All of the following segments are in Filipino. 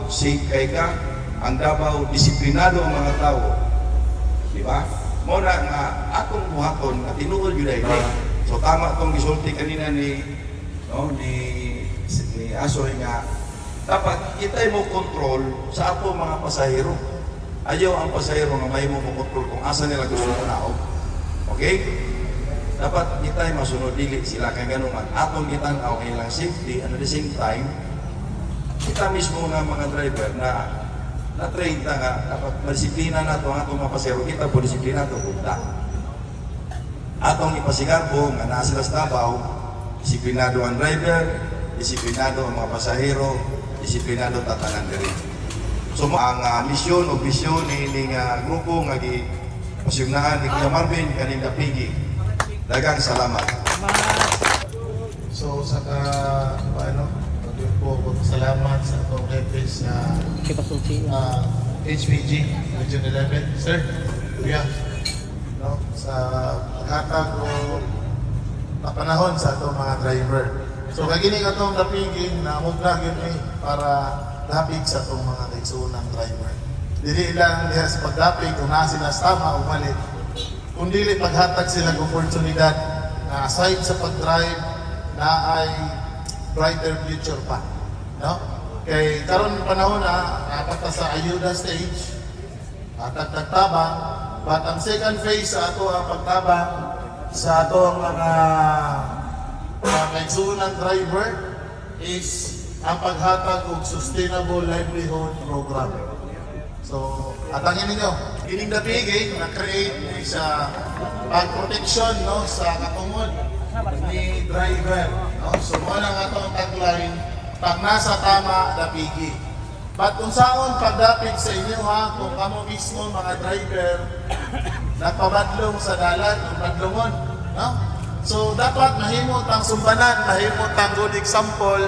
safe kay ka. Ang Davao, disiplinado ang mga tao. Di ba? Muna nga, atong buhaton, na tinuod yun ay so tama itong gisulti kanina ni Asoy nga, dapat kita mo control sa ato mga pasahero. Ayaw ang pasahero nga may mo control kung asa nila gusto mo naog. Okay? Dapat kita masunod dili sila kay ganun man. Atong kita ang ilang safety and at the same time, kita mismo nga mga driver na na-train ta nga dapat madisiplina na ito ang atong mga pasahero. Kita po disiplina ito punta. Atong ipasigarbo nga naa sila sa Davao, disiplinado ang driver, disiplinado ang mga pasahero, disiplinado tatanan diri. So ang misyon o bisyon ni grupo nga gipasyugnahan ni Kuya Marvin kaning Dapigi. Daghang salamat. So sa po salamat sa atong heads sa HPG Region 11. Sir, Kuya, no, sa paghatag o panahon sa atong mga driver. So kagini atong Dapigi na mugna gyud ni para lapig sa itong mga naigsuunang driver. Dili lang diha sa pagdapig kung naa sila sa tama o mali, kung dili paghatag sila ng oportunidad na aside sa pag-drive na ay brighter future pa. No? Kay karon panahon na nakata sa ayuda stage, tagtabang, but ang second phase sa ato ang pagtabang sa atong mga naigsuunang driver is ang paghatag og sustainable livelihood program. So, atangin ninyo, kining Dapigi na-create sa pag-protection no sa katungod ni driver. No? So, mo lang atong tagline, pag nasa tama, Dapigi. But kung saan pagdapig sa inyo ha, kung kamo mismo mga driver nagpabadlong sa dalan, kung badlongon, no? So, dapat mahimot ang sumbanan, mahimot ang good example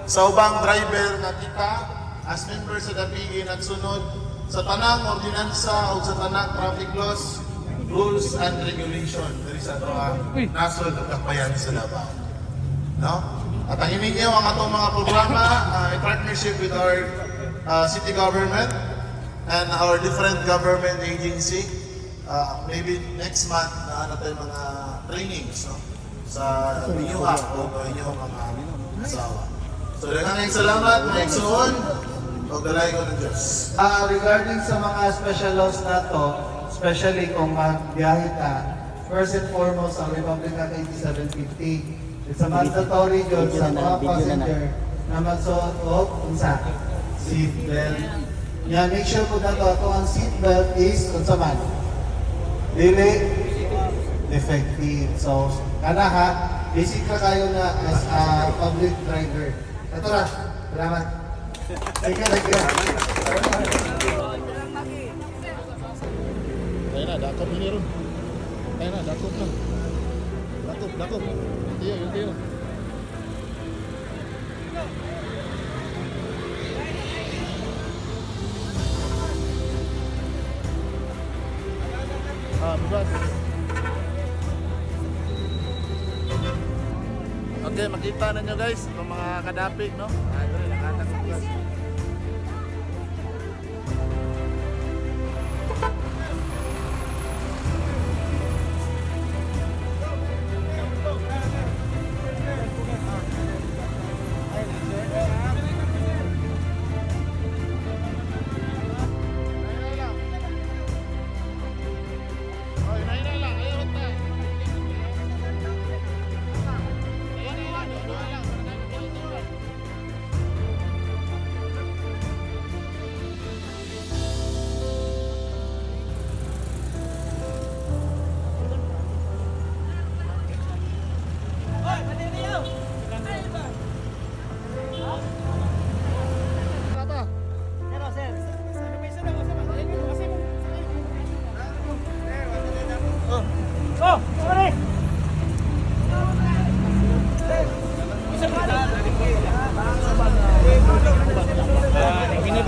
sa ubang driver na kita as members sa Dapigi nagsunod sa tanang ordinansa o sa tanang traffic laws, rules and regulation diri sa nasod ug kabayan sa Davao. No? At ang hininyo ang atong mga programa in partnership with our city government and our different government agency. Maybe next month na natin mga trainings no? Sa inyong o inyong mga asawa. So, daghang salamat, mga igsoon, o galay ko ng Diyos. Regarding sa mga special laws na to, especially kung magbiyahe ka, first and foremost, ang Republic Act 8750, it's a mandatory yun sa mga passenger na magsuot o unsa, seatbelt. Yan, make sure po na to ang seatbelt is unsa man. Dili effective. So, kana ha, basic ka kayo na as a public driver. Ito na, salamat. Thank you. Kaya na, dakop na rin. Kaya na, dakop na. Dakop. Yung tiyo. Bukas. Okay, makita na nyo guys, itong mga kadapig, no? Ito rin, nakatag sa bukas. Ini